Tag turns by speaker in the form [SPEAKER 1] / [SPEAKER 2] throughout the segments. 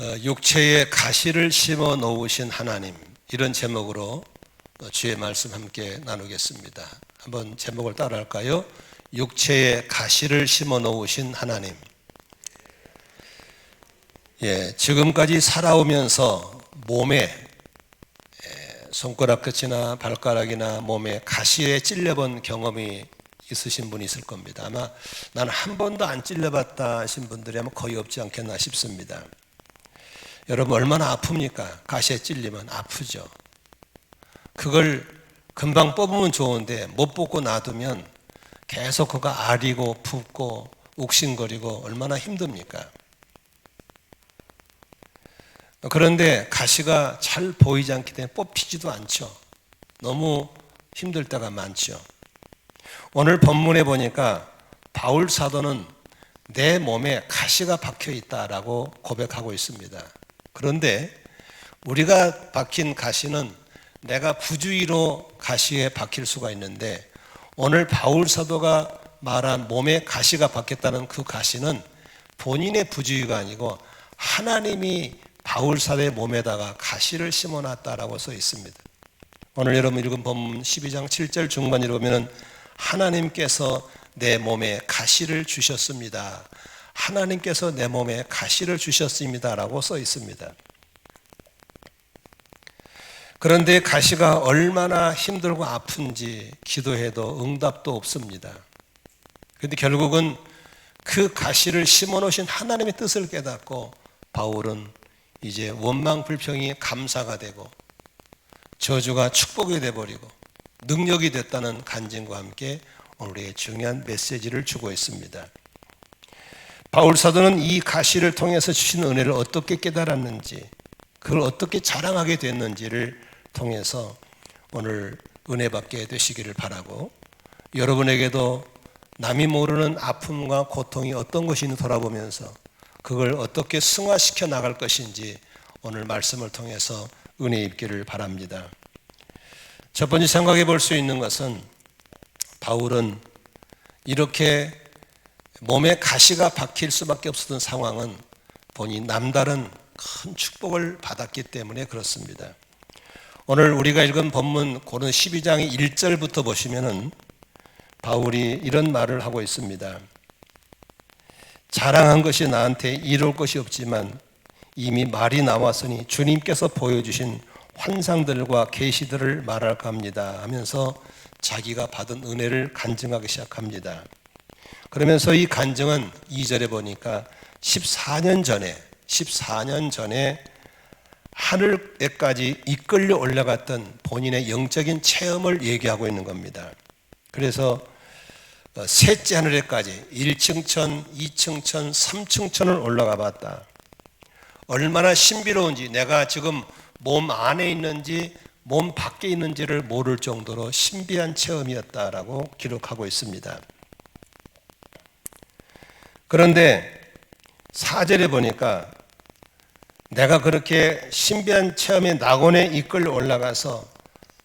[SPEAKER 1] 육체에 가시를 심어 놓으신 하나님, 이런 제목으로 주의 말씀 함께 나누겠습니다. 한번 제목을 따라할까요? 육체에 가시를 심어 놓으신 하나님. 지금까지 살아오면서 몸에 손가락 끝이나 발가락이나 몸에 가시에 찔려본 경험이 있으신 분이 있을 겁니다. 아마 나는 한 번도 안 찔려봤다 하신 분들이 아마 거의 없지 않겠나 싶습니다. 여러분, 얼마나 아픕니까? 가시에 찔리면 아프죠. 그걸 금방 뽑으면 좋은데 못 뽑고 놔두면 계속 그가 아리고 붓고 욱신거리고 얼마나 힘듭니까? 그런데 가시가 잘 보이지 않기 때문에 뽑히지도 않죠. 너무 힘들 때가 많죠. 오늘 본문에 보니까 바울 사도는 내 몸에 가시가 박혀 있다라고 고백하고 있습니다. 그런데 우리가 박힌 가시는 내가 부주의로 가시에 박힐 수가 있는데, 오늘 바울 사도가 말한 몸에 가시가 박혔다는 그 가시는 본인의 부주의가 아니고 하나님이 바울 사도의 몸에다가 가시를 심어놨다라고 써 있습니다. 오늘 여러분 읽은 본문 12장 7절 중반에 보면 하나님께서 내 몸에 가시를 주셨습니다. 하나님께서 내 몸에 가시를 주셨습니다 라고 써 있습니다. 그런데 가시가 얼마나 힘들고 아픈지 기도해도 응답도 없습니다. 그런데 결국은 그 가시를 심어놓으신 하나님의 뜻을 깨닫고 바울은 이제 원망 불평이 감사가 되고 저주가 축복이 되어버리고 능력이 됐다는 간증과 함께 오늘의 중요한 메시지를 주고 있습니다. 바울 사도는 이 가시를 통해서 주신 은혜를 어떻게 깨달았는지, 그걸 어떻게 자랑하게 됐는지를 통해서 오늘 은혜 받게 되시기를 바라고, 여러분에게도 남이 모르는 아픔과 고통이 어떤 것인지 돌아보면서 그걸 어떻게 승화시켜 나갈 것인지 오늘 말씀을 통해서 은혜 입기를 바랍니다. 첫 번째 생각해 볼 수 있는 것은, 바울은 이렇게 몸에 가시가 박힐 수밖에 없었던 상황은 본인이 남다른 큰 축복을 받았기 때문에 그렇습니다. 오늘 우리가 읽은 본문 고린도 12장의 1절부터 보시면은 바울이 이런 말을 하고 있습니다. 자랑한 것이 나한테 이룰 것이 없지만 이미 말이 나왔으니 주님께서 보여주신 환상들과 계시들을 말할까 합니다 하면서 자기가 받은 은혜를 간증하기 시작합니다. 그러면서 이 간증은 2절에 보니까 14년 전에 하늘에까지 이끌려 올라갔던 본인의 영적인 체험을 얘기하고 있는 겁니다. 그래서 셋째 하늘에까지 1층천, 2층천, 3층천을 올라가 봤다. 얼마나 신비로운지, 내가 지금 몸 안에 있는지 몸 밖에 있는지를 모를 정도로 신비한 체험이었다라고 기록하고 있습니다. 그런데 4절에 보니까 내가 그렇게 신비한 체험의 낙원에 이끌려 올라가서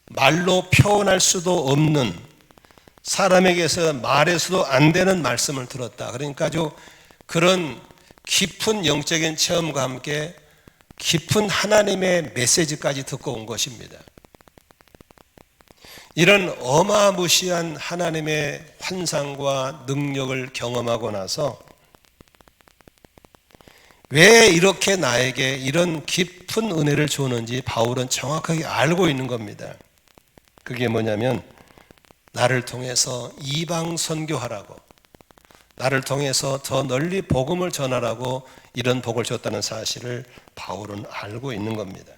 [SPEAKER 1] 말로 표현할 수도 없는, 사람에게서 말해서도 안 되는 말씀을 들었다. 그러니까 아주 그런 깊은 영적인 체험과 함께 깊은 하나님의 메시지까지 듣고 온 것입니다. 이런 어마무시한 하나님의 환상과 능력을 경험하고 나서 왜 이렇게 나에게 이런 깊은 은혜를 주는지 바울은 정확하게 알고 있는 겁니다. 그게 뭐냐면 나를 통해서 이방 선교하라고, 나를 통해서 더 널리 복음을 전하라고 이런 복을 줬다는 사실을 바울은 알고 있는 겁니다.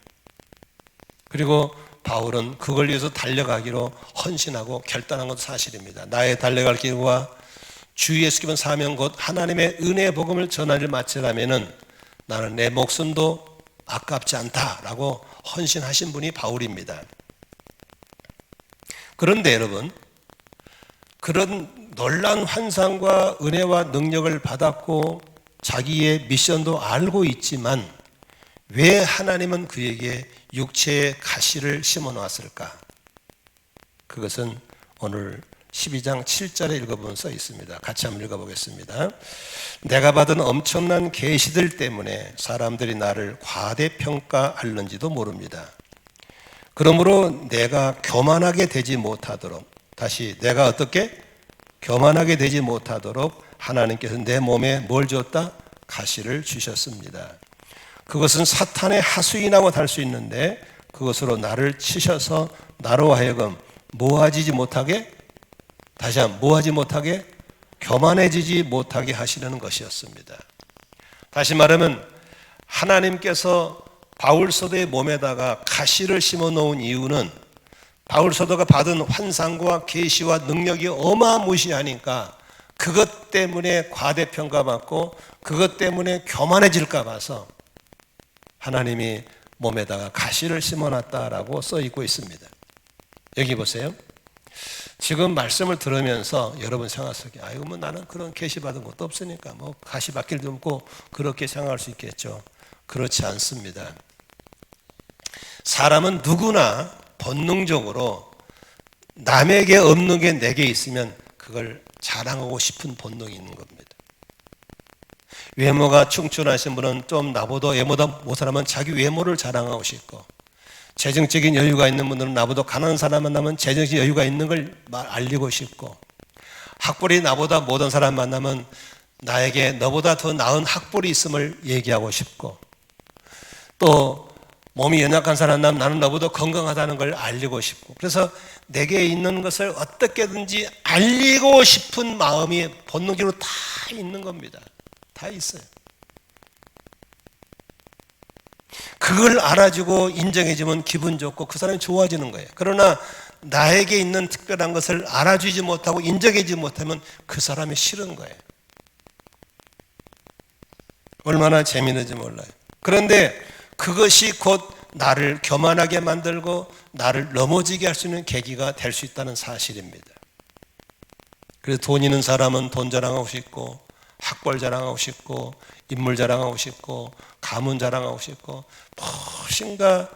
[SPEAKER 1] 그리고 바울은 그걸 위해서 달려가기로 헌신하고 결단한 것도 사실입니다. 나의 달려갈 길과 주 예수 기본 사명 곧 하나님의 은혜의 복음을 전하는 일을 마치려면은 나는 내 목숨도 아깝지 않다라고 헌신하신 분이 바울입니다. 그런데 여러분, 그런 놀라운 환상과 은혜와 능력을 받았고 자기의 미션도 알고 있지만 왜 하나님은 그에게 육체의 가시를 심어 놓았을까? 그것은 오늘 12장 7절에 읽어보면 써 있습니다. 같이 한번 읽어보겠습니다. 내가 받은 엄청난 계시들 때문에 사람들이 나를 과대평가할는지도 모릅니다. 그러므로 내가 교만하게 되지 못하도록, 다시 내가 어떻게? 교만하게 되지 못하도록 하나님께서 내 몸에 뭘 줬다? 가시를 주셨습니다. 그것은 사탄의 하수인하고 달 수 있는데 그것으로 나를 치셔서 나로 하여금 모아지지 못하게, 다시 한번 모아지 못하게, 교만해지지 못하게 하시려는 것이었습니다. 다시 말하면 하나님께서 바울 사도의 몸에다가 가시를 심어 놓은 이유는 바울 사도가 받은 환상과 계시와 능력이 어마무시하니까 그것 때문에 과대평가받고 그것 때문에 교만해질까 봐서 하나님이 몸에다가 가시를 심어놨다라고 써 있고 있습니다. 여기 보세요. 지금 말씀을 들으면서 여러분 생각 속에 아이고 뭐 나는 그런 계시 받은 것도 없으니까 뭐 가시 받길 도 없고 그렇게 생각할 수 있겠죠. 그렇지 않습니다. 사람은 누구나 본능적으로 남에게 없는 게 내게 있으면 그걸 자랑하고 싶은 본능이 있는 겁니다. 외모가 충출하신 분은 좀 나보다 외모다 못하면 자기 외모를 자랑하고 싶고, 재정적인 여유가 있는 분들은 나보다 가난한 사람 만나면 재정적 여유가 있는 걸 알리고 싶고, 학벌이 나보다 못한 사람 만나면 나에게 너보다 더 나은 학벌이 있음을 얘기하고 싶고, 또 몸이 연약한 사람 만나면 나는 너보다 건강하다는 걸 알리고 싶고, 그래서 내게 있는 것을 어떻게든지 알리고 싶은 마음이 본능적으로 다 있는 겁니다. 다 있어요. 그걸 알아주고 인정해주면 기분 좋고 그 사람이 좋아지는 거예요. 그러나 나에게 있는 특별한 것을 알아주지 못하고 인정해주지 못하면 그 사람이 싫은 거예요. 얼마나 재미있는지 몰라요. 그런데 그것이 곧 나를 교만하게 만들고 나를 넘어지게 할 수 있는 계기가 될 수 있다는 사실입니다. 그래서 돈 있는 사람은 돈 자랑하고 싶고, 학벌 자랑하고 싶고, 인물 자랑하고 싶고, 가문 자랑하고 싶고, 무엇인가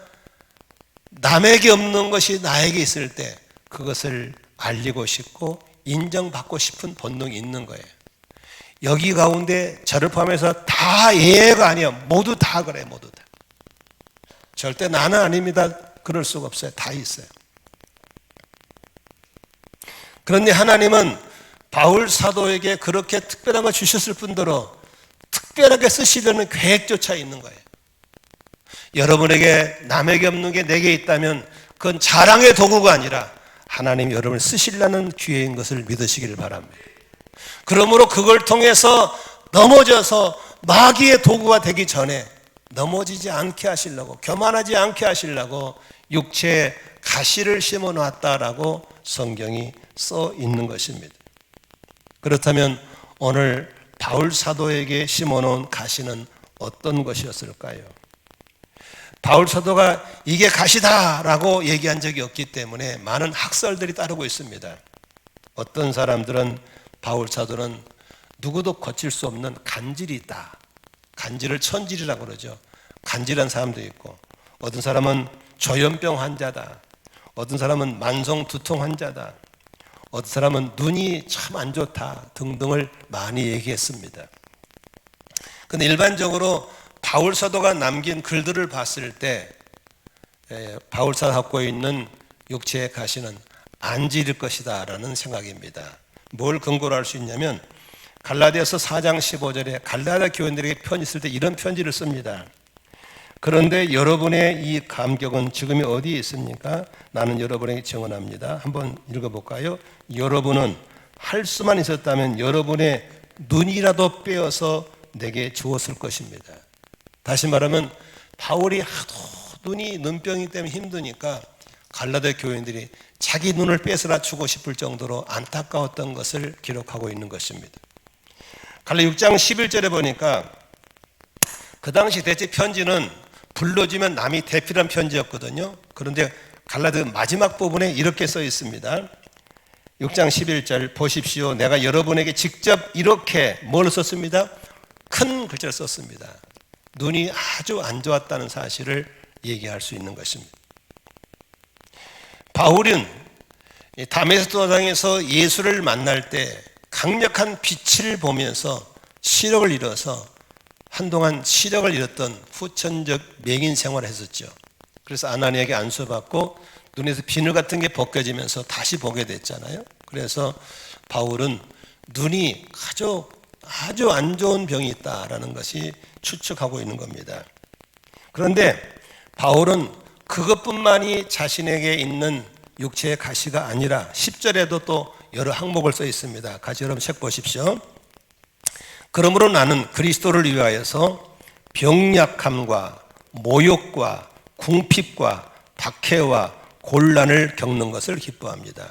[SPEAKER 1] 남에게 없는 것이 나에게 있을 때 그것을 알리고 싶고 인정받고 싶은 본능이 있는 거예요. 여기 가운데 저를 포함해서 다 예외가 아니야. 모두 다 그래, 모두 다. 절대 나는 아닙니다. 그럴 수가 없어요. 다 있어요. 그런데 하나님은 바울 사도에게 그렇게 특별한 걸 주셨을 뿐더러 특별하게 쓰시려는 계획조차 있는 거예요. 여러분에게 남에게 없는 게 내게 있다면 그건 자랑의 도구가 아니라 하나님이 여러분을 쓰시려는 기회인 것을 믿으시기를 바랍니다. 그러므로 그걸 통해서 넘어져서 마귀의 도구가 되기 전에 넘어지지 않게 하시려고, 교만하지 않게 하시려고 육체에 가시를 심어 놨다라고 성경이 써 있는 것입니다. 그렇다면 오늘 바울 사도에게 심어 놓은 가시는 어떤 것이었을까요? 바울 사도가 이게 가시다라고 얘기한 적이 없기 때문에 많은 학설들이 따르고 있습니다. 어떤 사람들은 바울 사도는 누구도 거칠 수 없는 간질이 있다. 간질을 천질이라고 그러죠. 간질한 사람도 있고, 어떤 사람은 조현병 환자다. 어떤 사람은 만성 두통 환자다. 어떤 사람은 눈이 참 안 좋다 등등을 많이 얘기했습니다. 그런데 일반적으로 바울 사도가 남긴 글들을 봤을 때 바울 사도가 갖고 있는 육체의 가시는 안질일 것이다 라는 생각입니다. 뭘 근거로 할 수 있냐면 갈라디아서 4장 15절에 갈라디아 교인들에게 편지 쓸 때 이런 편지를 씁니다. 그런데 여러분의 이 감격은 지금이 어디에 있습니까? 나는 여러분에게 증언합니다. 한번 읽어볼까요? 여러분은 할 수만 있었다면 여러분의 눈이라도 빼어서 내게 주었을 것입니다. 다시 말하면 바울이 하도 눈병이 때문에 힘드니까 갈라디아 교인들이 자기 눈을 뺏어라 주고 싶을 정도로 안타까웠던 것을 기록하고 있는 것입니다. 갈라디아 6장 11절에 보니까 그 당시 대체 편지는 불러주면 남이 대필한 편지였거든요. 그런데 갈라디아 마지막 부분에 이렇게 써 있습니다. 6장 11절 보십시오. 내가 여러분에게 직접 이렇게 뭘 썼습니다? 큰 글자를 썼습니다. 눈이 아주 안 좋았다는 사실을 얘기할 수 있는 것입니다. 바울은 다메섹 도상에서 예수를 만날 때 강력한 빛을 보면서 시력을 잃어서 한동안 시력을 잃었던 후천적 맹인 생활을 했었죠. 그래서 아나니에게 안수받고 눈에서 비늘 같은 게 벗겨지면서 다시 보게 됐잖아요. 그래서 바울은 눈이 아주 안 좋은 병이 있다라는 것이 추측하고 있는 겁니다. 그런데 바울은 그것뿐만이 자신에게 있는 육체의 가시가 아니라 10절에도 또 여러 항목을 써 있습니다. 같이 여러분 책 보십시오. 그러므로 나는 그리스도를 위하여서 병약함과 모욕과 궁핍과 박해와 곤란을 겪는 것을 기뻐합니다.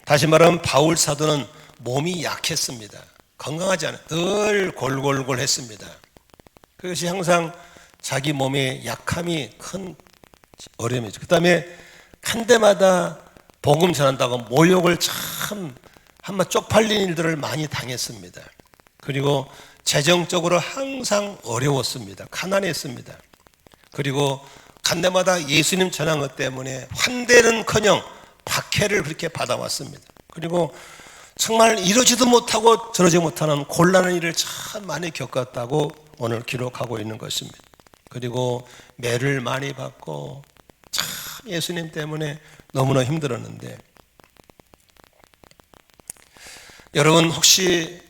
[SPEAKER 1] 다시 말하면 바울 사도는 몸이 약했습니다. 건강하지 않아요. 늘 골골골 했습니다. 그것이 항상 자기 몸의 약함이 큰 어려움이죠. 그 다음에 한 대마다 복음 전한다고 모욕을 참 한마 쪽팔린 일들을 많이 당했습니다. 그리고 재정적으로 항상 어려웠습니다. 가난했습니다. 그리고 간 데마다 예수님 전한 것 때문에 환대는커녕 박해를 그렇게 받아왔습니다. 그리고 정말 이러지도 못하고 저러지 못하는 곤란한 일을 참 많이 겪었다고 오늘 기록하고 있는 것입니다. 그리고 매를 많이 받고 참 예수님 때문에 너무나 힘들었는데, 여러분 혹시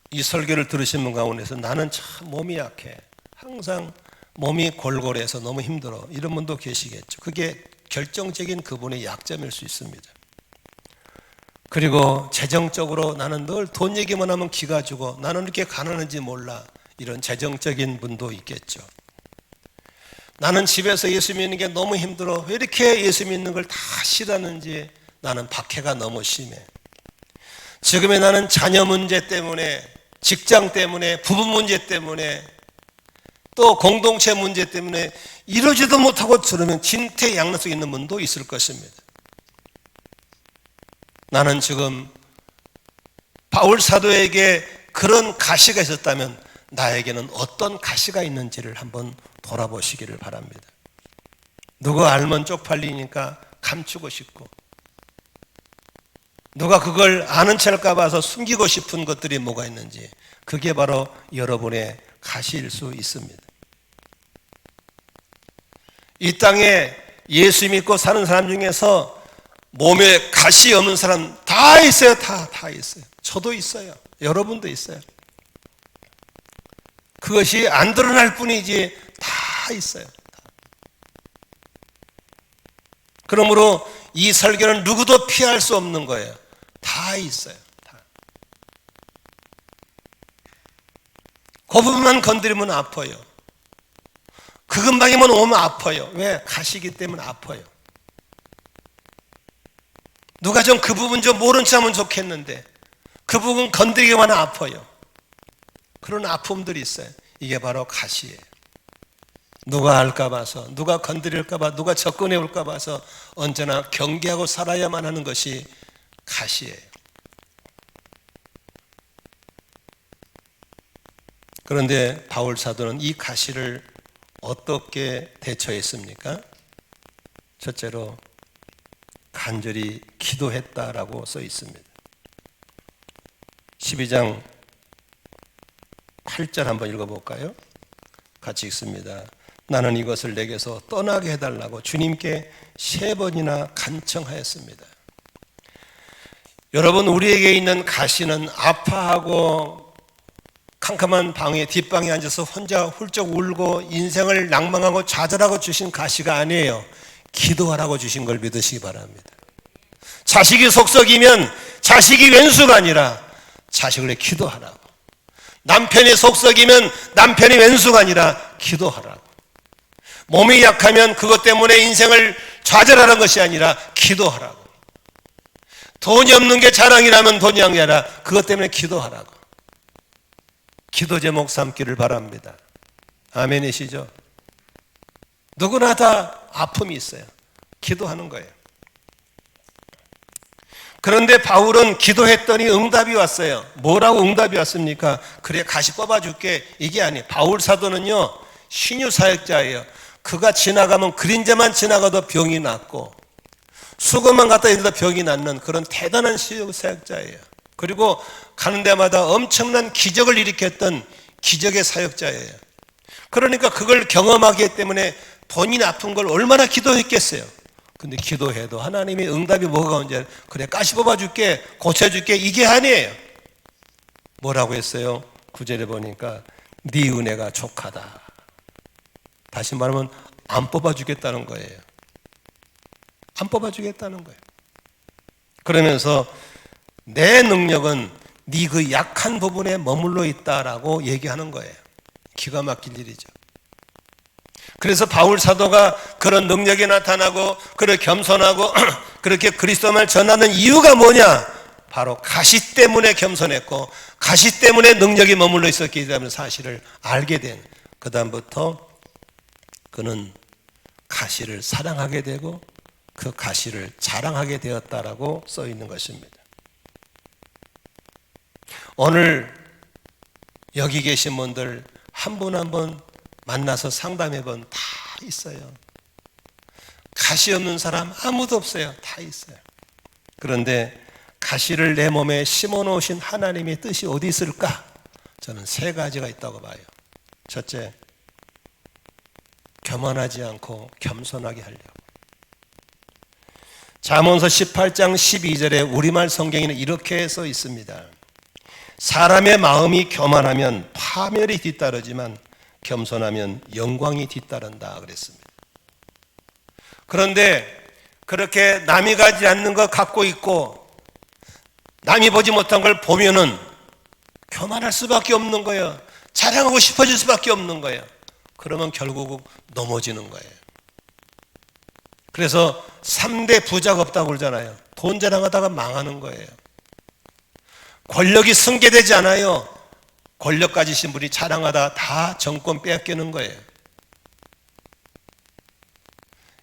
[SPEAKER 1] 이 설교를 들으신 분 가운데서 나는 참 몸이 약해, 항상 몸이 골골해서 너무 힘들어, 이런 분도 계시겠죠. 그게 결정적인 그분의 약점일 수 있습니다. 그리고 재정적으로 나는 늘 돈 얘기만 하면 기가 죽어, 나는 이렇게 가난한지 몰라, 이런 재정적인 분도 있겠죠. 나는 집에서 예수 믿는 게 너무 힘들어, 왜 이렇게 예수 믿는 걸 다 싫어하는지, 나는 박해가 너무 심해. 지금의 나는 자녀 문제 때문에, 직장 때문에, 부부 문제 때문에, 또 공동체 문제 때문에 이러지도 못하고 저러면 진퇴양난 속에 있는 분도 있을 것입니다. 나는 지금 바울 사도에게 그런 가시가 있었다면 나에게는 어떤 가시가 있는지를 한번 돌아보시기를 바랍니다. 누가 알면 쪽팔리니까 감추고 싶고, 누가 그걸 아는 체 할까 봐서 숨기고 싶은 것들이 뭐가 있는지, 그게 바로 여러분의 가시일 수 있습니다. 이 땅에 예수 믿고 사는 사람 중에서 몸에 가시 없는 사람 다 있어요. 다 있어요. 저도 있어요. 여러분도 있어요. 그것이 안 드러날 뿐이지 다 있어요. 그러므로 이 설교는 누구도 피할 수 없는 거예요. 다 있어요. 다. 그 부분만 건드리면 아파요. 그 근방에만 오면 아파요. 왜? 가시기 때문에 아파요. 누가 좀 그 부분 좀 모른 척 하면 좋겠는데 그 부분 건드리기만 아파요. 그런 아픔들이 있어요. 이게 바로 가시예요. 누가 알까 봐서, 누가 건드릴까 봐, 누가 접근해 올까 봐서 언제나 경계하고 살아야만 하는 것이 가시예요. 그런데 바울 사도는 이 가시를 어떻게 대처했습니까? 첫째로 간절히 기도했다라고 써 있습니다. 12장 8절 한번 읽어볼까요? 같이 읽습니다. 나는 이것을 내게서 떠나게 해달라고 주님께 3번이나 간청하였습니다. 여러분, 우리에게 있는 가시는 아파하고 캄캄한 방에 뒷방에 앉아서 혼자 훌쩍 울고 인생을 낭망하고 좌절하고 주신 가시가 아니에요. 기도하라고 주신 걸 믿으시기 바랍니다. 자식이 속썩이면 자식이 왼수가 아니라 자식을 위해 기도하라고. 남편이 속썩이면 남편이 왼수가 아니라 기도하라고. 몸이 약하면 그것 때문에 인생을 좌절하는 것이 아니라 기도하라고. 돈이 없는 게 자랑이라면 돈이 아니라 그것 때문에 기도하라고. 기도 제목 삼기를 바랍니다. 아멘이시죠? 누구나 다 아픔이 있어요. 기도하는 거예요. 그런데 바울은 기도했더니 응답이 왔어요. 뭐라고 응답이 왔습니까? 그래, 가시 뽑아줄게, 이게 아니에요. 바울 사도는요, 신유 사역자예요. 그가 지나가면 그림자만 지나가도 병이 낫고, 수건만 갖다 입는다 병이 낫는 그런 대단한 사역자예요. 그리고 가는 데마다 엄청난 기적을 일으켰던 기적의 사역자예요. 그러니까 그걸 경험하기 때문에 본인이 아픈 걸 얼마나 기도했겠어요. 근데 기도해도 하나님의 응답이 뭐가 언제, 그래 가시 뽑아줄게, 고쳐줄게, 이게 아니에요. 뭐라고 했어요? 9절에 보니까 네 은혜가 족하다. 다시 말하면 안 뽑아주겠다는 거예요. 안 뽑아주겠다는 거예요. 그러면서 내 능력은 네 그 약한 부분에 머물러 있다라고 얘기하는 거예요. 기가 막힐 일이죠. 그래서 바울 사도가 그런 능력이 나타나고 그렇게 겸손하고 그렇게 그리스도만을 전하는 이유가 뭐냐? 바로 가시 때문에 겸손했고 가시 때문에 능력이 머물러 있었기 때문에 사실을 알게 된, 그 다음부터 그는 가시를 사랑하게 되고 그 가시를 자랑하게 되었다라고 써 있는 것입니다. 오늘 여기 계신 분들 한 분 한 분 만나서 상담해 본 다 있어요. 가시 없는 사람 아무도 없어요. 다 있어요. 그런데 가시를 내 몸에 심어 놓으신 하나님의 뜻이 어디 있을까? 저는 세 가지가 있다고 봐요. 첫째, 교만하지 않고 겸손하게 하려고. 잠언서 18장 12절에 우리말 성경에는 이렇게 써 있습니다. 사람의 마음이 교만하면 파멸이 뒤따르지만 겸손하면 영광이 뒤따른다 그랬습니다. 그런데 그렇게 남이 가지 않는 거 갖고 있고 남이 보지 못한 걸 보면은 교만할 수밖에 없는 거예요. 자랑하고 싶어질 수밖에 없는 거예요. 그러면 결국 넘어지는 거예요. 그래서 3대 부자가 없다고 그러잖아요. 돈 자랑하다가 망하는 거예요. 권력이 승계되지 않아요. 권력 가지신 분이 자랑하다 다 정권 빼앗기는 거예요.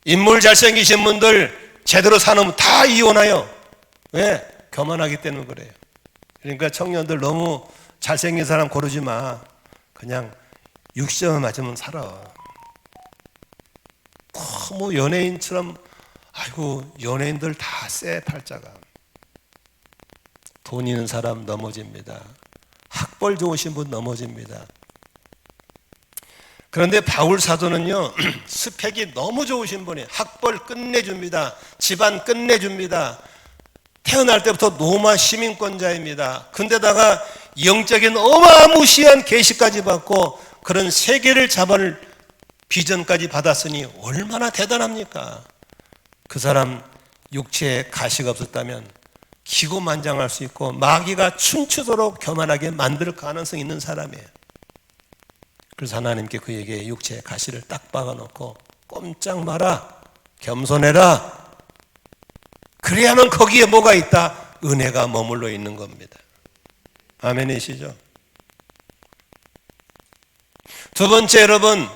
[SPEAKER 1] 인물 잘생기신 분들 제대로 사놓으면 다 이혼해요. 왜? 교만하기 때문에 그래요. 그러니까 청년들 너무 잘생긴 사람 고르지 마. 그냥 60점 맞으면 살아. 너무 연예인처럼, 아이고 연예인들 다 쎄 팔자가. 돈 있는 사람 넘어집니다. 학벌 좋으신 분 넘어집니다. 그런데 바울 사도는요, 스펙이 너무 좋으신 분이에요. 학벌 끝내줍니다. 집안 끝내줍니다. 태어날 때부터 로마 시민권자입니다. 근데다가 영적인 어마무시한 계시까지 받고 그런 세계를 잡을 비전까지 받았으니 얼마나 대단합니까? 그 사람 육체에 가시가 없었다면 기고만장할 수 있고 마귀가 춤추도록 교만하게 만들 가능성이 있는 사람이에요. 그래서 하나님께 그에게 육체에 가시를 딱 박아놓고 꼼짝 마라, 겸손해라. 그래야만 거기에 뭐가 있다? 은혜가 머물러 있는 겁니다. 아멘이시죠? 두 번째, 여러분,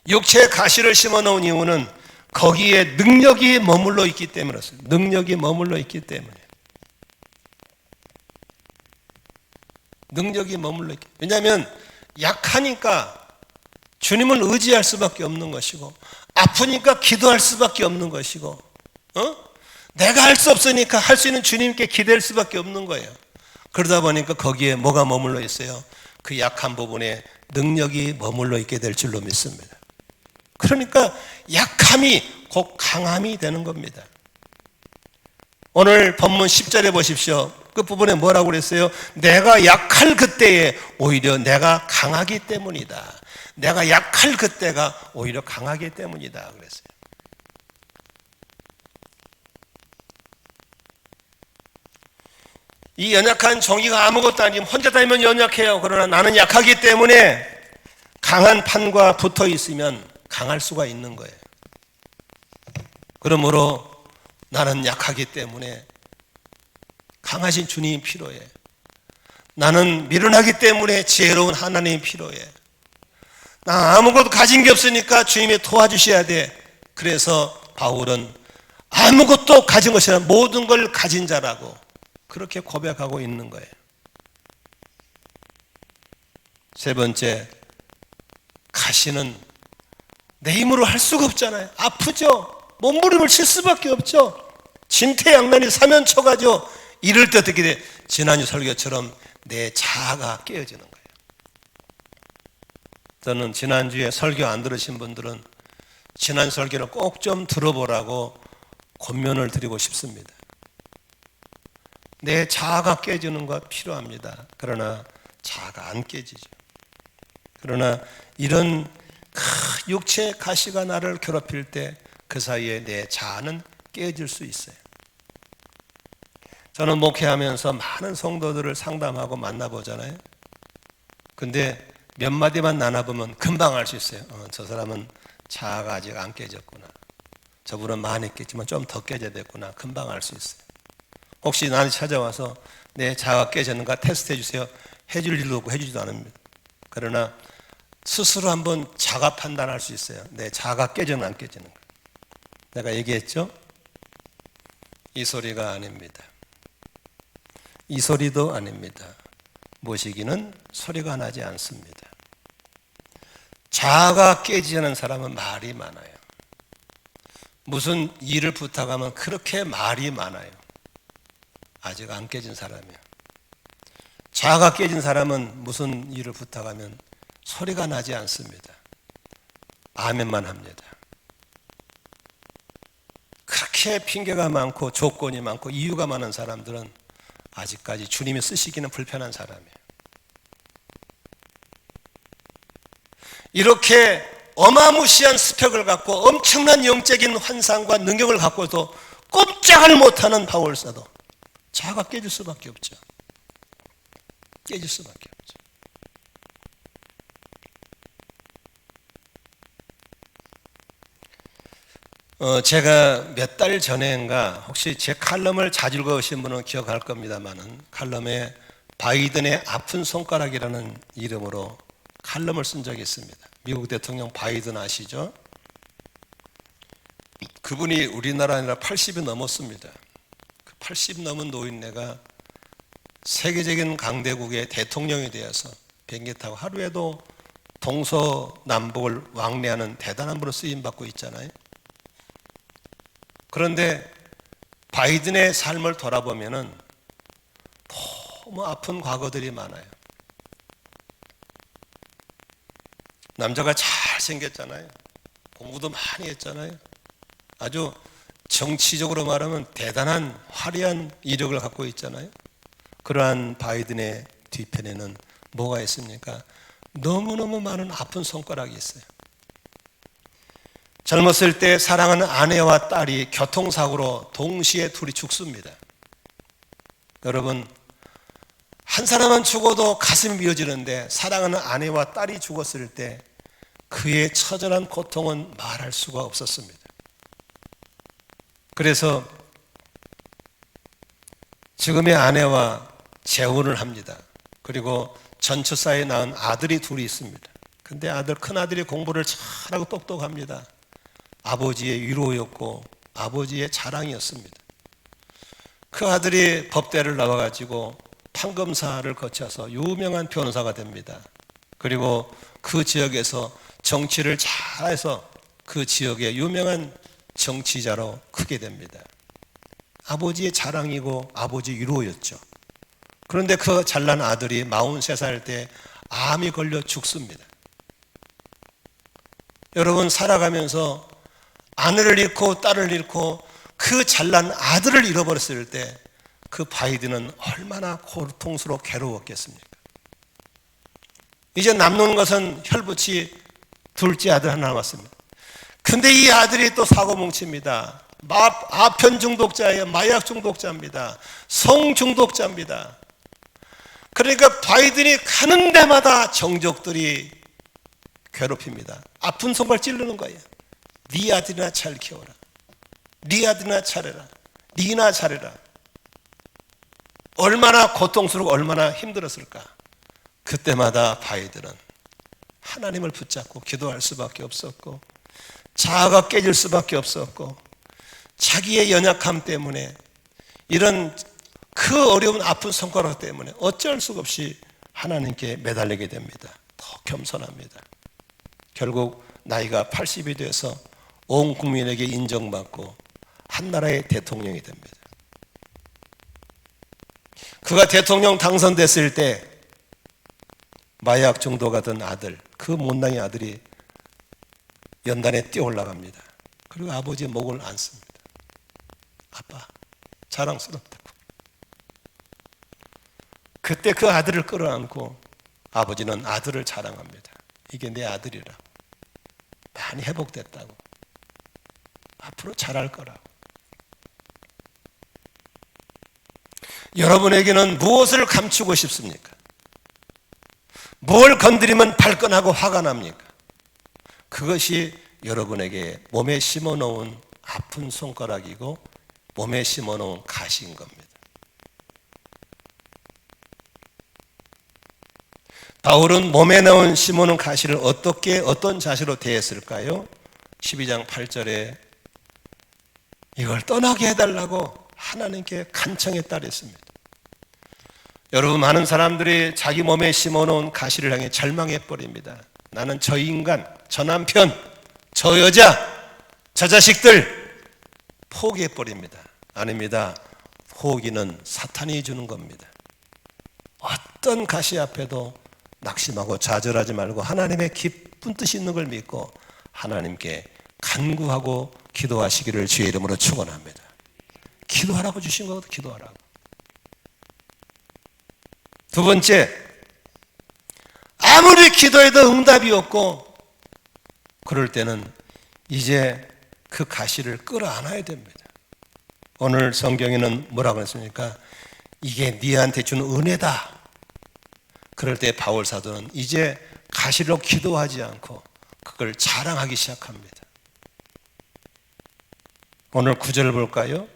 [SPEAKER 1] 육체에 가시를 심어놓은 이유는 거기에 능력이 머물러 있기 때문이었어요. 능력이 머물러 있기 때문에. 능력이 머물러 있기. 왜냐하면 약하니까 주님을 의지할 수밖에 없는 것이고, 아프니까 기도할 수밖에 없는 것이고, 내가 할 수 없으니까 할 수 있는 주님께 기댈 수밖에 없는 거예요. 그러다 보니까 거기에 뭐가 머물러 있어요? 그 약한 부분에 능력이 머물러 있게 될 줄로 믿습니다. 그러니까 약함이 곧 강함이 되는 겁니다. 오늘 본문 10절에 보십시오. 끝부분에 뭐라고 그랬어요? 내가 약할 그때에 오히려 내가 강하기 때문이다. 내가 약할 그때가 오히려 강하기 때문이다 그랬어요. 이 연약한 종이가 아무것도 아니면 혼자 다니면 연약해요. 그러나 나는 약하기 때문에 강한 판과 붙어 있으면 강할 수가 있는 거예요. 그러므로 나는 약하기 때문에 강하신 주님이 필요해. 나는 미련하기 때문에 지혜로운 하나님이 필요해. 나 아무것도 가진 게 없으니까 주님이 도와주셔야 돼. 그래서 바울은 아무것도 가진 것이 아니라 모든 걸 가진 자라고 그렇게 고백하고 있는 거예요. 세 번째, 가시는 내 힘으로 할 수가 없잖아요. 아프죠? 몸부림을 칠 수밖에 없죠. 진퇴양난이 사면초가죠. 이럴 때 어떻게 돼? 지난주 설교처럼 내 자아가 깨어지는 거예요. 저는 지난주에 설교 안 들으신 분들은 지난 설교를 꼭 좀 들어보라고 권면을 드리고 싶습니다. 내 자아가 깨지는 거 필요합니다. 그러나 자아가 안 깨지죠. 그러나 이런 육체의 가시가 나를 괴롭힐 때 그 사이에 내 자아는 깨질 수 있어요. 저는 목회하면서 많은 성도들을 상담하고 만나보잖아요. 근데 몇 마디만 나눠보면 금방 알 수 있어요. 저 사람은 자아가 아직 안 깨졌구나. 저분은 많이 깼지만 좀 더 깨져야 됐구나. 금방 알 수 있어요. 혹시 나한테 찾아와서 내 자아가 깨졌는가 테스트 해주세요. 해줄 일도 없고 해주지도 않습니다. 그러나 스스로 한번 자가 판단할 수 있어요. 내 자아가 깨졌나 안 깨지는가. 내가 얘기했죠? 이 소리가 아닙니다. 이 소리도 아닙니다. 모시기는 소리가 나지 않습니다. 자아가 깨지지 않은 사람은 말이 많아요. 무슨 일을 부탁하면 그렇게 말이 많아요. 아직 안 깨진 사람이요. 자아가 깨진 사람은 무슨 일을 부탁하면 소리가 나지 않습니다. 아멘만 합니다. 그렇게 핑계가 많고 조건이 많고 이유가 많은 사람들은 아직까지 주님이 쓰시기는 불편한 사람이에요. 이렇게 어마무시한 스펙을 갖고 엄청난 영적인 환상과 능력을 갖고도 꼼짝을 못하는 바울사도 자아가 깨질 수밖에 없죠. 깨질 수밖에 없죠. 제가 몇 달 전인가 혹시 제 칼럼을 자주 읽으신 분은 기억할 겁니다만은 칼럼에 바이든의 아픈 손가락이라는 이름으로 칼럼을 쓴 적이 있습니다. 미국 대통령 바이든 아시죠? 그분이 우리나라 아니라 80이 넘었습니다. 80 넘은 노인네가 세계적인 강대국의 대통령이 되어서 비행기 타고 하루에도 동서남북을 왕래하는 대단한 분으로 쓰임받고 있잖아요. 그런데 바이든의 삶을 돌아보면 너무 아픈 과거들이 많아요. 남자가 잘생겼잖아요. 공부도 많이 했잖아요. 아주 정치적으로 말하면 대단한 화려한 이력을 갖고 있잖아요. 그러한 바이든의 뒤편에는 뭐가 있습니까? 너무너무 많은 아픈 손가락이 있어요. 젊었을 때 사랑하는 아내와 딸이 교통사고로 동시에 둘이 죽습니다. 여러분, 한 사람은 죽어도 가슴이 미어지는데 사랑하는 아내와 딸이 죽었을 때 그의 처절한 고통은 말할 수가 없었습니다. 그래서 지금의 아내와 재혼을 합니다. 그리고 전처사에 낳은 아들이 둘이 있습니다. 근데 큰아들이 공부를 잘하고 똑똑합니다. 아버지의 위로였고 아버지의 자랑이었습니다. 그 아들이 법대를 나와가지고 판검사를 거쳐서 유명한 변호사가 됩니다. 그리고 그 지역에서 정치를 잘해서 그 지역의 유명한 정치자로 크게 됩니다. 아버지의 자랑이고 아버지 위로였죠. 그런데 그 잘난 아들이 43살 때 암이 걸려 죽습니다. 여러분, 살아가면서 아내를 잃고 딸을 잃고 그 잘난 아들을 잃어버렸을 때 그 바이든은 얼마나 고통스럽고 괴로웠겠습니까? 이제 남는 것은 혈부치 둘째 아들 하나 남았습니다. 근데 이 아들이 또 사고 뭉칩니다. 아편 중독자예요. 마약 중독자입니다. 성 중독자입니다. 그러니까 바이든이 가는 데마다 정적들이 괴롭힙니다. 아픈 손발 찌르는 거예요. 네 아들이나 잘 키워라. 네 아들이나 잘해라. 네나 잘해라. 얼마나 고통스럽고 얼마나 힘들었을까. 그때마다 바이든은 하나님을 붙잡고 기도할 수밖에 없었고 자아가 깨질 수밖에 없었고 자기의 연약함 때문에 이런 그 어려운 아픈 손가락 때문에 어쩔 수가 없이 하나님께 매달리게 됩니다. 더 겸손합니다. 결국 나이가 80이 돼서 온 국민에게 인정받고 한 나라의 대통령이 됩니다. 그가 대통령 당선됐을 때 마약 중독가 된 아들, 그 못난이 아들이 연단에 뛰어 올라갑니다. 그리고 아버지의 목을 안습니다. 아빠, 자랑스럽다고. 그때 그 아들을 끌어안고 아버지는 아들을 자랑합니다. 이게 내 아들이라고. 많이 회복됐다고. 앞으로 잘할 거라고. 여러분에게는 무엇을 감추고 싶습니까? 뭘 건드리면 발끈하고 화가 납니까? 그것이 여러분에게 몸에 심어놓은 아픈 손가락이고 몸에 심어놓은 가시인 겁니다. 바울은 몸에 심어놓은 가시를 어떤 자세로 대했을까요? 12장 8절에 이걸 떠나게 해달라고 하나님께 간청했다 그랬습니다. 여러분, 많은 사람들이 자기 몸에 심어놓은 가시를 향해 절망해버립니다. 나는 저 인간, 저 남편, 저 여자, 저 자식들 포기해버립니다. 아닙니다. 포기는 사탄이 주는 겁니다. 어떤 가시 앞에도 낙심하고 좌절하지 말고 하나님의 깊은 뜻이 있는 걸 믿고 하나님께 간구하고 기도하시기를 주의 이름으로 축원합니다. 기도하라고 주신 거거든. 기도하라고. 두 번째, 아무리 기도해도 응답이 없고 그럴 때는 이제 그 가시를 끌어안아야 됩니다. 오늘 성경에는 뭐라고 했습니까? 이게 네한테 준 은혜다. 그럴 때 바울 사도는 이제 가시로 기도하지 않고 그걸 자랑하기 시작합니다. 오늘 9절을 볼까요?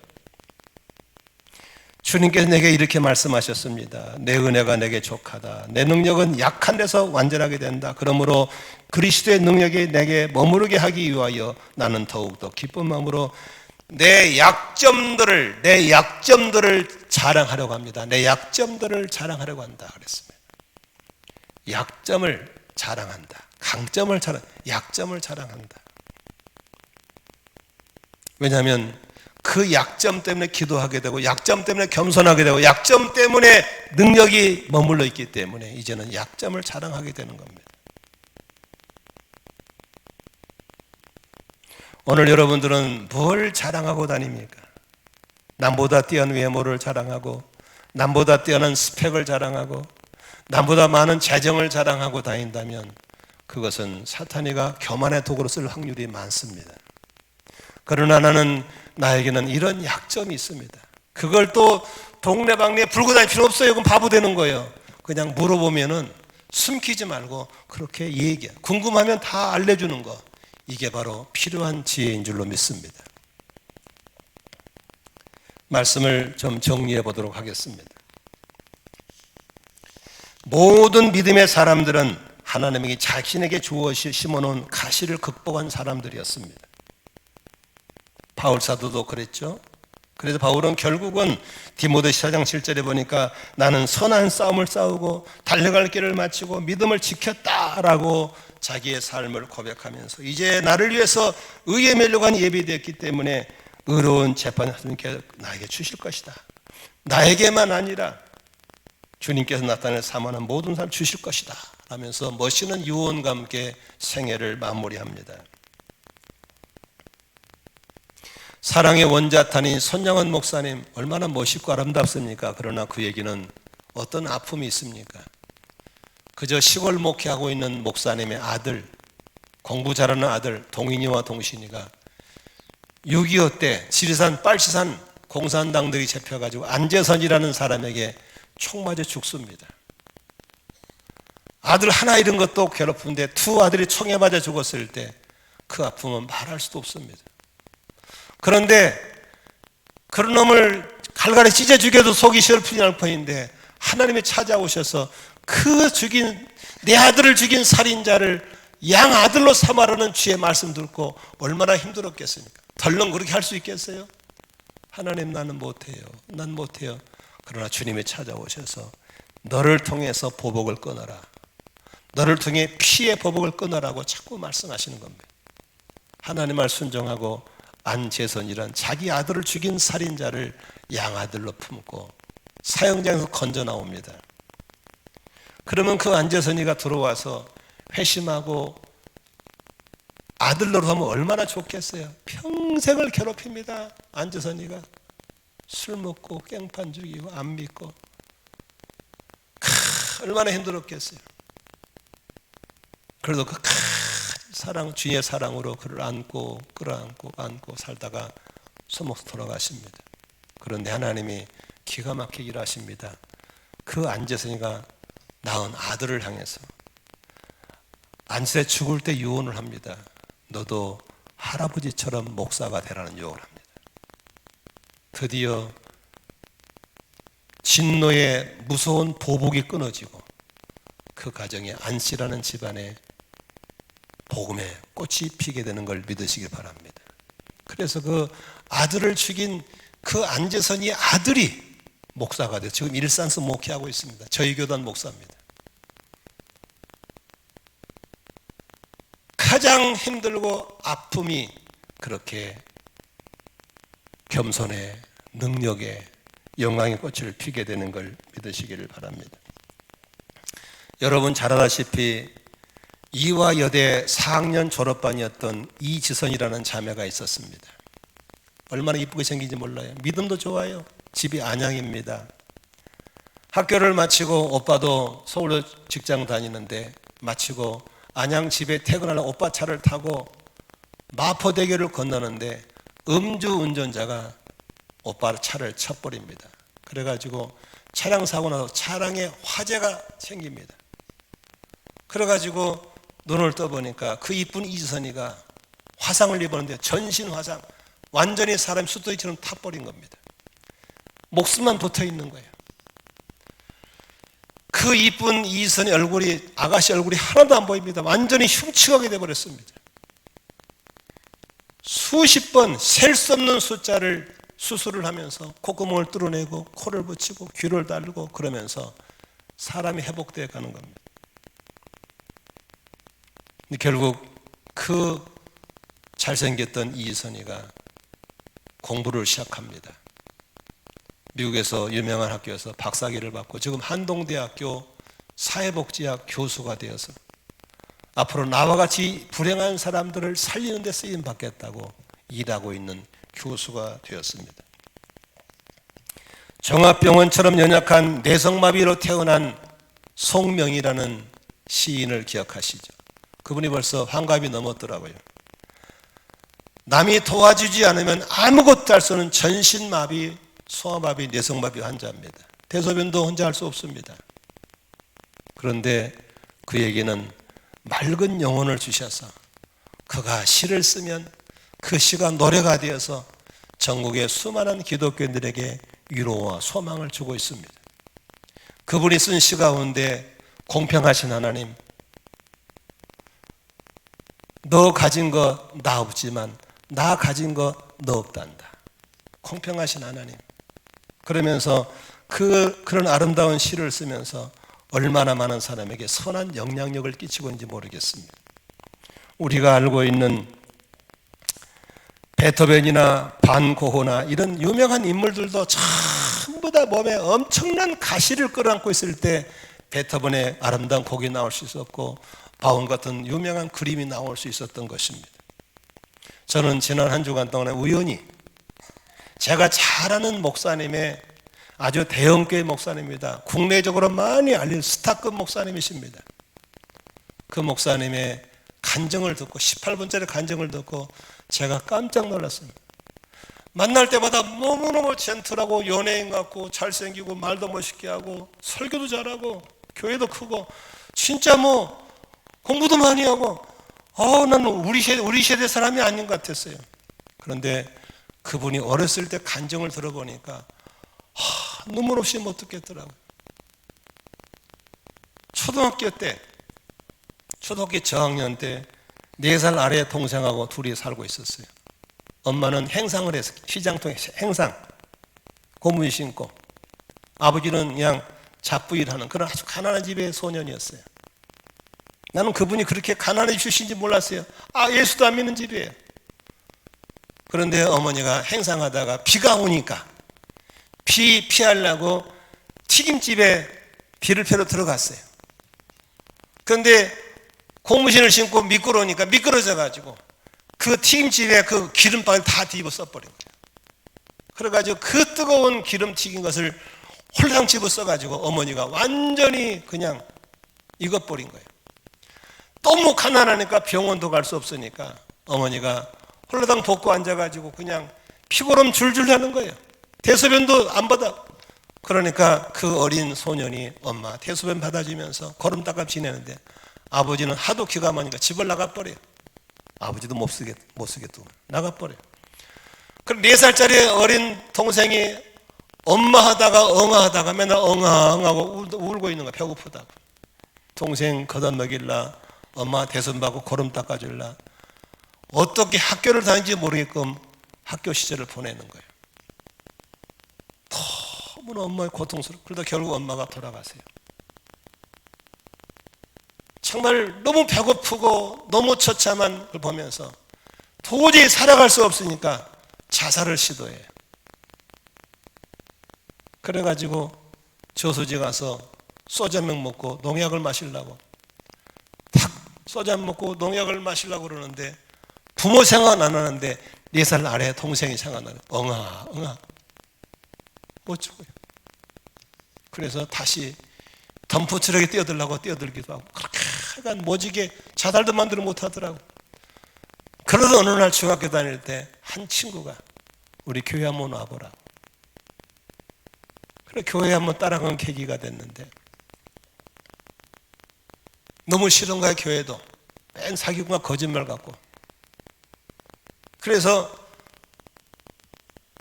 [SPEAKER 1] 주님께서 내게 이렇게 말씀하셨습니다. 내 은혜가 내게 족하다. 내 능력은 약한 데서 완전하게 된다. 그러므로 그리스도의 능력이 내게 머무르게 하기 위하여 나는 더욱더 기쁜 마음으로 내 약점들을 자랑하려고 합니다. 내 약점들을 자랑하려고 한다 그랬습니다. 약점을 자랑한다. 강점을 약점을 자랑한다. 왜냐하면 그 약점 때문에 기도하게 되고 약점 때문에 겸손하게 되고 약점 때문에 능력이 머물러 있기 때문에 이제는 약점을 자랑하게 되는 겁니다. 오늘 여러분들은 뭘 자랑하고 다닙니까? 남보다 뛰어난 외모를 자랑하고 남보다 뛰어난 스펙을 자랑하고 남보다 많은 재정을 자랑하고 다닌다면 그것은 사탄이가 교만의 도구로 쓸 확률이 많습니다. 그러나 나에게는 이런 약점이 있습니다. 그걸 또 동네방네에 불고 다닐 필요 없어요. 그럼 바보 되는 거예요. 그냥 물어보면은 숨기지 말고 그렇게 얘기해. 궁금하면 다 알려주는 거. 이게 바로 필요한 지혜인 줄로 믿습니다. 말씀을 좀 정리해 보도록 하겠습니다. 모든 믿음의 사람들은 하나님이 자신에게 주어 심어놓은 가시를 극복한 사람들이었습니다. 바울 사도도 그랬죠. 그래서 바울은 결국은 디모데 4장 7절에 보니까 나는 선한 싸움을 싸우고 달려갈 길을 마치고 믿음을 지켰다라고 자기의 삶을 고백하면서 이제 나를 위해서 의의 멸류관이 예비되었기 때문에 의로운 재판을 하나님께 나에게 주실 것이다. 나에게만 아니라 주님께서 나타낼 사모하는 모든 사람 주실 것이다 하면서 멋있는 유언과 함께 생애를 마무리합니다. 사랑의 원자탄인 손양원 목사님 얼마나 멋있고 아름답습니까? 그러나 그에게는 어떤 아픔이 있습니까? 그저 시골 목회하고 있는 목사님의 아들, 공부 잘하는 아들 동인이와 동신이가 6.25 때 지리산 빨치산 공산당들이 잡혀가지고 안재선이라는 사람에게 총 맞아 죽습니다. 아들 하나 잃은 것도 괴롭은데 두 아들이 총에 맞아 죽었을 때 그 아픔은 말할 수도 없습니다. 그런데 그런 놈을 갈갈이 찢어 죽여도 속이 시원할 뿐이날 뿐인데 하나님이 찾아오셔서 그 죽인 내 아들을 죽인 살인자를 양 아들로 삼아라는 주의 말씀 듣고 얼마나 힘들었겠습니까? 덜렁 그렇게 할 수 있겠어요? 하나님 나는 못해요. 난 못해요. 그러나 주님이 찾아오셔서 너를 통해서 보복을 끊어라. 너를 통해 피의 보복을 끊어라고 자꾸 말씀하시는 겁니다. 하나님 말 순종하고 안재선이란 자기 아들을 죽인 살인자를 양아들로 품고 사형장에서 건져 나옵니다. 그러면 그 안재선이가 들어와서 회심하고 아들 노릇하면 얼마나 좋겠어요. 평생을 괴롭힙니다. 안재선이가 술 먹고 깽판 죽이고 안 믿고 얼마나 힘들었겠어요. 그래도 그 큰 사랑, 주의 사랑으로 그를 안고 끌어안고 안고 살다가 소목 돌아가십니다. 그런데 하나님이 기가 막히게 일하십니다. 그 안재선이가 낳은 아들을 향해서 안재 죽을 때 유언을 합니다. 너도 할아버지처럼 목사가 되라는 유언을 합니다. 드디어 진노의 무서운 보복이 끊어지고 그 가정에 안씨라는 집안에 복음의 꽃이 피게 되는 걸 믿으시기 바랍니다. 그래서 그 아들을 죽인 그 안재선이 아들이 목사가 돼서 지금 일산서 목회하고 있습니다. 저희 교단 목사입니다. 가장 힘들고 아픔이 그렇게 겸손의 능력의 영광의 꽃을 피게 되는 걸 믿으시기를 바랍니다. 여러분 잘 알다시피 이화여대 4학년 졸업반이었던 이지선이라는 자매가 있었습니다. 얼마나 이쁘게 생긴지 몰라요. 믿음도 좋아요. 집이 안양입니다. 학교를 마치고 오빠도 서울로 직장 다니는데 마치고 안양 집에 퇴근하는 오빠 차를 타고 마포대교를 건너는데 음주운전자가 오빠 차를 쳐버립니다. 그래가지고 차량 사고 나서 차량에 화재가 생깁니다. 그래가지고 눈을 떠보니까 그 이쁜 이지선이가 화상을 입었는데 전신 화상, 완전히 사람이 숫더기처럼 타버린 겁니다. 목숨만 붙어있는 거예요. 그 이쁜 이지선의 얼굴이, 아가씨 얼굴이 하나도 안 보입니다. 완전히 흉측하게 돼버렸습니다. 수십 번 셀 수 없는 숫자를 수술을 하면서 콧구멍을 뚫어내고 코를 붙이고 귀를 달고 그러면서 사람이 회복되어 가는 겁니다. 결국 그 잘생겼던 이지선이가 공부를 시작합니다. 미국에서 유명한 학교에서 박사학위를 받고 지금 한동대학교 사회복지학 교수가 되어서 앞으로 나와 같이 불행한 사람들을 살리는 데 쓰임 받겠다고 일하고 있는 교수가 되었습니다. 종합병원처럼 연약한 뇌성마비로 태어난 송명이라는 시인을 기억하시죠? 그분이 벌써 환갑이 넘었더라고요. 남이 도와주지 않으면 아무것도 할 수 없는 전신마비, 소아마비, 뇌성마비 환자입니다. 대소변도 혼자 할 수 없습니다. 그런데 그에게는 맑은 영혼을 주셔서 그가 시를 쓰면 그 시가 노래가 되어서 전국의 수많은 기독교인들에게 위로와 소망을 주고 있습니다. 그분이 쓴 시 가운데 공평하신 하나님, 너 가진 거 나 없지만 나 가진 거 너 없단다. 공평하신 하나님. 그러면서 그런 아름다운 시를 쓰면서 얼마나 많은 사람에게 선한 영향력을 끼치고 있는지 모르겠습니다. 우리가 알고 있는 베토벤이나 반 고흐나 이런 유명한 인물들도 전부 다 몸에 엄청난 가시를 끌어안고 있을 때 베토벤의 아름다운 곡이 나올 수 있었고 바운 같은 유명한 그림이 나올 수 있었던 것입니다. 저는 지난 한 주간 동안에 우연히 제가 잘 아는 목사님의 아주 대형교회 목사님입니다. 국내적으로 많이 알린 스타급 목사님이십니다. 그 목사님의 간증을 듣고 18분짜리 간증을 듣고 제가 깜짝 놀랐습니다. 만날 때마다 너무너무 젠틀하고 연예인 같고 잘생기고 말도 멋있게 하고 설교도 잘하고 교회도 크고 진짜 뭐 공부도 많이 하고 나는 우리 세대 사람이 아닌 것 같았어요. 그런데 그분이 어렸을 때 간증을 들어보니까 눈물 없이 못 듣겠더라고요. 초등학교 저학년 때 4살 아래 동생하고 둘이 살고 있었어요. 엄마는 행상을 해서 시장통에 행상 고무신 신고, 아버지는 그냥 잡부일하는 그런 아주 가난한 집의 소년이었어요. 나는 그분이 그렇게 가난해 주신지 몰랐어요. 예수도 안 믿는 집이에요. 그런데 어머니가 행상하다가 비가 오니까 비 피하려고 튀김집에 비를 피러 들어갔어요. 그런데 고무신을 신고 미끄러우니까 미끄러져가지고 그 튀김집에 그 기름방울 다 뒤집어 써버린 거예요. 그래가지고 그 뜨거운 기름 튀긴 것을 홀랑 집어 써가지고 어머니가 완전히 그냥 익어버린 거예요. 너무 가난하니까 병원도 갈 수 없으니까 어머니가 홀라당 벗고 앉아가지고 그냥 피고름 줄줄 나는 거예요. 대소변도 안 받아. 그러니까 그 어린 소년이 엄마 대소변 받아주면서 걸음 닦아 지내는데 아버지는 하도 기가 막히니까 집을 나가버려요. 아버지도 못 쓰겠다고 나가버려요. 그럼 4살짜리 어린 동생이 엄마 하다가 엉아 하다가 맨날 엉아엉하고 울고 있는 거야. 배고프다고. 동생 걷어 먹일라, 엄마 대손 받고 걸음 닦아줄라. 어떻게 학교를 다니는지 모르게끔 학교 시절을 보내는 거예요. 너무나 엄마의 고통스럽고 그러다 결국 엄마가 돌아가세요. 정말 너무 배고프고 너무 처참한 걸 보면서 도저히 살아갈 수 없으니까 자살을 시도해요. 그래가지고 저수지 가서 소주 한 병 먹고 농약을 마시려고 탁 소주 한 먹고 농약을 마시려고 그러는데 부모 생각 안 하는데 4살 아래 동생이 생각나는 엉아 엉아 못 죽어요. 그래서 다시 덤프트럭에 뛰어들려고 뛰어들기도 하고 그렇게 하여간 모지게 자살도 만들어 못하더라고. 그러던 어느 날 중학교 다닐 때 한 친구가 우리 교회 한번 와보라고. 그래 교회 한번 따라간 계기가 됐는데 너무 싫은 거야. 교회도 맨 사기꾼과 거짓말 같고. 그래서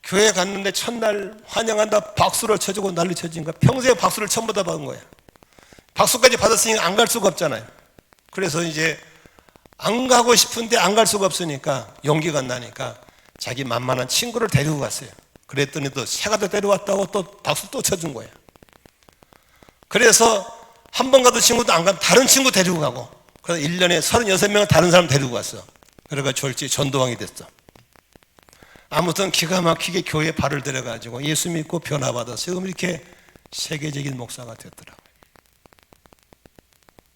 [SPEAKER 1] 교회 갔는데 첫날 환영한다 박수를 쳐주고 난리 쳐진 거야. 평소에 박수를 처음 받은 거야. 박수까지 받았으니 안 갈 수가 없잖아요. 그래서 이제 안 가고 싶은데 안 갈 수가 없으니까 용기가 나니까 자기 만만한 친구를 데리고 갔어요. 그랬더니 또 새가 또 데려왔다고 또 박수 또 쳐준 거야. 그래서 한 번 가도 친구도 안 가면 다른 친구 데리고 가고 그래서 1년에 36명을 다른 사람 데리고 갔어. 그래가 졸지 전도왕이 됐어. 아무튼 기가 막히게 교회에 발을 들여가지고 예수 믿고 변화받아서 지금 이렇게 세계적인 목사가 됐더라고요.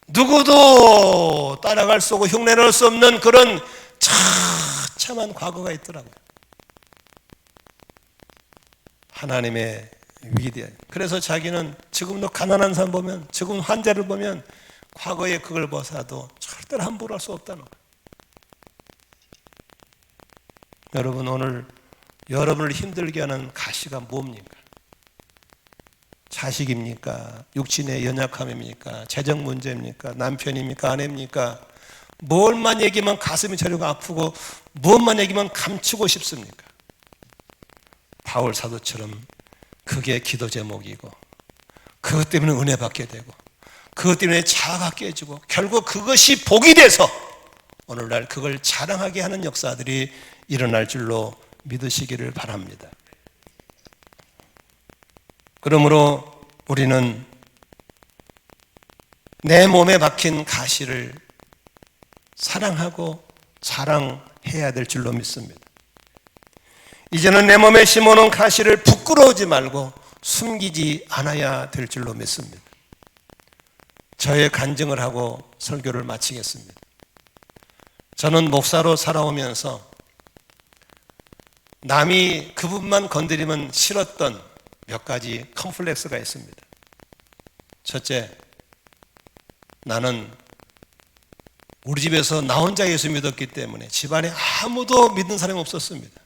[SPEAKER 1] 누구도 따라갈 수 없고 흉내낼 수 없는 그런 처참한 과거가 있더라고요. 하나님의 위대한. 그래서 자기는 지금도 가난한 사람 보면 지금 환자를 보면 과거에 그걸 벗어도 절대로 함부로 할 수 없다는 거예요. 여러분 오늘 여러분을 힘들게 하는 가시가 뭡니까? 자식입니까? 육신의 연약함입니까? 재정 문제입니까? 남편입니까? 아내입니까? 뭘만 얘기하면 가슴이 저리고 아프고 무엇만 얘기하면 감추고 싶습니까? 바울 사도처럼 그게 기도 제목이고 그것 때문에 은혜 받게 되고 그것 때문에 자아가 깨지고 결국 그것이 복이 돼서 오늘날 그걸 자랑하게 하는 역사들이 일어날 줄로 믿으시기를 바랍니다. 그러므로 우리는 내 몸에 박힌 가시를 사랑하고 자랑해야 될 줄로 믿습니다. 이제는 내 몸에 심어놓은 가시를 부끄러우지 말고 숨기지 않아야 될 줄로 믿습니다. 저의 간증을 하고 설교를 마치겠습니다. 저는 목사로 살아오면서 남이 그분만 건드리면 싫었던 몇 가지 컴플렉스가 있습니다. 첫째, 나는 우리 집에서 나 혼자 예수 믿었기 때문에 집안에 아무도 믿는 사람이 없었습니다.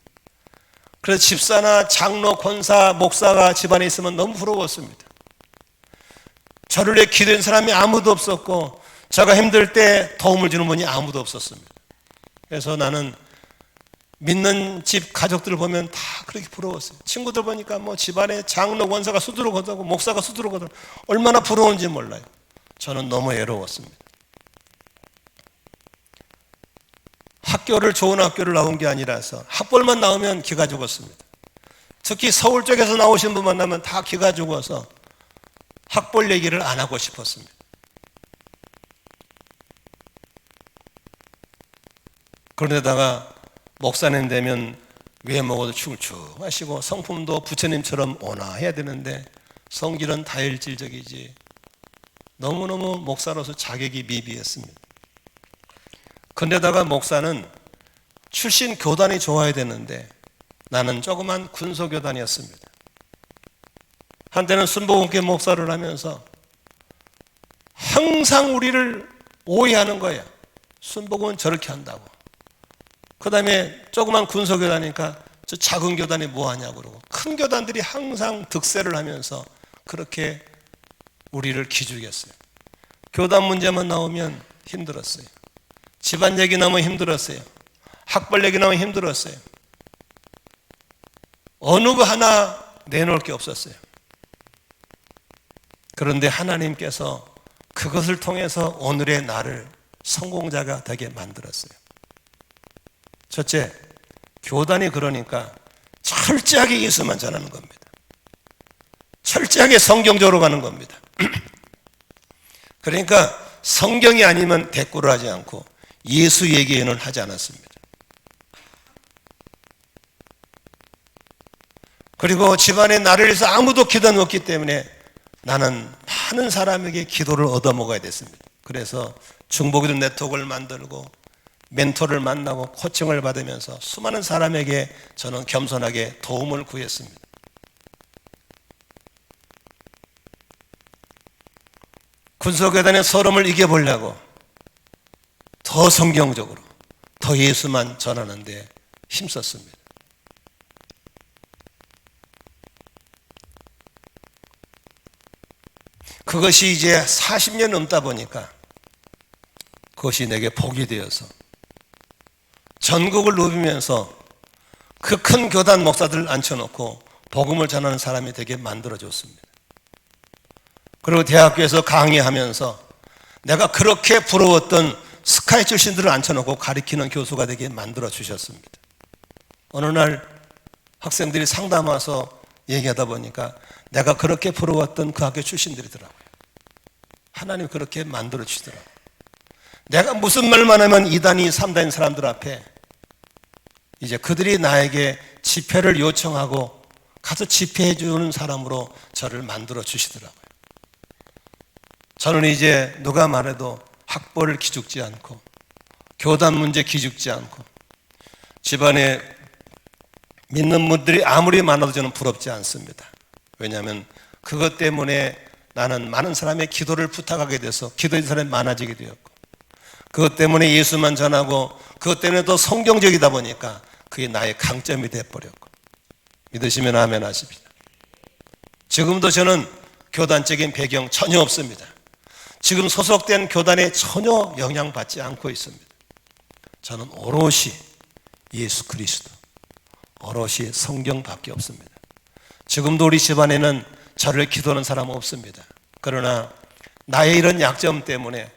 [SPEAKER 1] 그래서 집사나 장로, 권사, 목사가 집안에 있으면 너무 부러웠습니다. 저를 위해 기도한 사람이 아무도 없었고 제가 힘들 때 도움을 주는 분이 아무도 없었습니다. 그래서 나는 믿는 집 가족들을 보면 다 그렇게 부러웠어요. 친구들 보니까 뭐 집안에 장로, 권사가 수두룩 하고 목사가 수두룩 하고 얼마나 부러운지 몰라요. 저는 너무 외로웠습니다. 학교를 좋은 학교를 나온 게 아니라서 학벌만 나오면 기가 죽었습니다. 특히 서울 쪽에서 나오신 분 만나면 다 기가 죽어서 학벌 얘기를 안 하고 싶었습니다. 그런데다가 목사님 되면 왜 먹어도 축축하시고 성품도 부처님처럼 온화해야 되는데 성질은 다혈질적이지 너무너무 목사로서 자격이 미비했습니다. 근데다가 목사는 출신 교단이 좋아야 되는데 나는 조그만 군소교단이었습니다. 한때는 순복음교회 목사를 하면서 항상 우리를 오해하는 거예요. 순복음은 저렇게 한다고. 그 다음에 조그만 군소교단이니까 저 작은 교단이 뭐하냐고 그러고 큰 교단들이 항상 득세를 하면서 그렇게 우리를 기죽였어요. 교단 문제만 나오면 힘들었어요. 집안 얘기 나오면 힘들었어요. 학벌 얘기 나오면 힘들었어요. 어느 거 하나 내놓을 게 없었어요. 그런데 하나님께서 그것을 통해서 오늘의 나를 성공자가 되게 만들었어요. 첫째, 교단이 그러니까 철저하게 예수만 전하는 겁니다. 철저하게 성경적으로 가는 겁니다. 그러니까 성경이 아니면 대꾸를 하지 않고 예수 얘기는 하지 않았습니다. 그리고 집안에 나를 위해서 아무도 기도는 없기 때문에 나는 많은 사람에게 기도를 얻어먹어야 됐습니다. 그래서 중보기도 네트워크를 만들고 멘토를 만나고 코칭을 받으면서 수많은 사람에게 저는 겸손하게 도움을 구했습니다. 군소교단의 서름을 이겨보려고 더 성경적으로 더 예수만 전하는 데 힘썼습니다. 그것이 이제 40년 넘다 보니까 그것이 내게 복이 되어서 전국을 누비면서 그 큰 교단 목사들을 앉혀놓고 복음을 전하는 사람이 되게 만들어줬습니다. 그리고 대학교에서 강의하면서 내가 그렇게 부러웠던 스카이 출신들을 앉혀놓고 가르치는 교수가 되게 만들어주셨습니다. 어느 날 학생들이 상담 와서 얘기하다 보니까 내가 그렇게 부러웠던 그 학교 출신들이더라고요. 하나님 그렇게 만들어주시더라고요. 내가 무슨 말만 하면 2단이 3단인 사람들 앞에 이제 그들이 나에게 집회를 요청하고 가서 집회해 주는 사람으로 저를 만들어 주시더라고요. 저는 이제 누가 말해도 학벌을 기죽지 않고 교단 문제 기죽지 않고 집안에 믿는 분들이 아무리 많아도 저는 부럽지 않습니다. 왜냐하면 그것 때문에 나는 많은 사람의 기도를 부탁하게 돼서 기도의 사람이 많아지게 되었고 그것 때문에 예수만 전하고 그것 때문에 더 성경적이다 보니까 그게 나의 강점이 되어버렸고 믿으시면 아멘 하십시오. 지금도 저는 교단적인 배경 전혀 없습니다. 지금 소속된 교단에 전혀 영향받지 않고 있습니다. 저는 오롯이 예수 그리스도, 오롯이 성경밖에 없습니다. 지금도 우리 집안에는 저를 기도하는 사람은 없습니다. 그러나 나의 이런 약점 때문에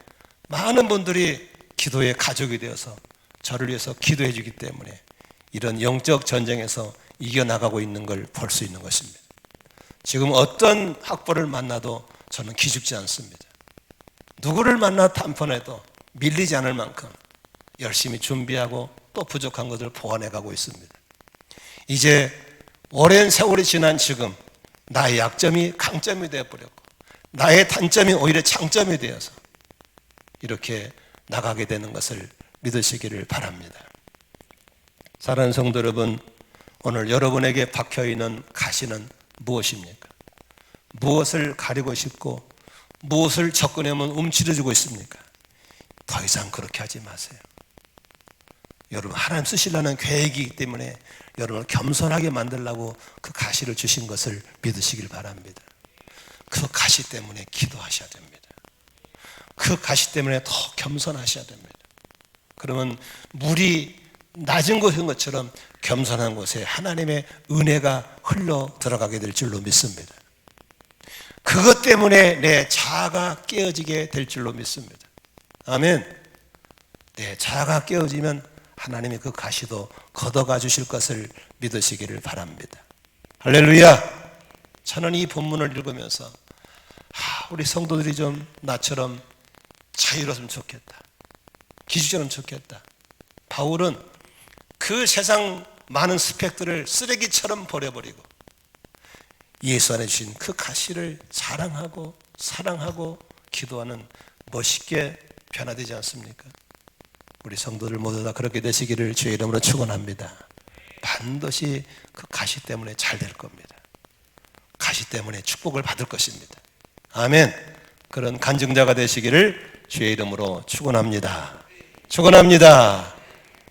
[SPEAKER 1] 많은 분들이 기도의 가족이 되어서 저를 위해서 기도해 주기 때문에 이런 영적 전쟁에서 이겨나가고 있는 걸 볼 수 있는 것입니다. 지금 어떤 학벌을 만나도 저는 기죽지 않습니다. 누구를 만나 단번에도 밀리지 않을 만큼 열심히 준비하고 또 부족한 것을 보완해 가고 있습니다. 이제 오랜 세월이 지난 지금 나의 약점이 강점이 되어버렸고 나의 단점이 오히려 장점이 되어서 이렇게 나가게 되는 것을 믿으시기를 바랍니다. 사랑하는 성도 여러분, 오늘 여러분에게 박혀있는 가시는 무엇입니까? 무엇을 가리고 싶고 무엇을 접근하면 움츠러지고 있습니까? 더 이상 그렇게 하지 마세요. 여러분 하나님 쓰시려는 계획이기 때문에 여러분을 겸손하게 만들려고 그 가시를 주신 것을 믿으시길 바랍니다. 그 가시 때문에 기도하셔야 됩니다. 그 가시 때문에 더 겸손하셔야 됩니다. 그러면 물이 낮은 곳인 것처럼 겸손한 곳에 하나님의 은혜가 흘러 들어가게 될 줄로 믿습니다. 그것 때문에 내 자아가 깨어지게 될 줄로 믿습니다. 아멘. 내 자아가 깨어지면 하나님이 그 가시도 걷어가 주실 것을 믿으시기를 바랍니다. 할렐루야. 저는 이 본문을 읽으면서 우리 성도들이 좀 나처럼 자유로웠으면 좋겠다. 기주처럼 좋겠다. 바울은 그 세상 많은 스펙들을 쓰레기처럼 버려버리고 예수 안에 주신 그 가시를 사랑하고 기도하는 멋있게 변화되지 않습니까? 우리 성도들 모두 다 그렇게 되시기를 주의 이름으로 축원합니다. 반드시 그 가시 때문에 잘 될 겁니다. 가시 때문에 축복을 받을 것입니다. 아멘. 그런 간증자가 되시기를 주의 이름으로 축원합니다. 축원합니다.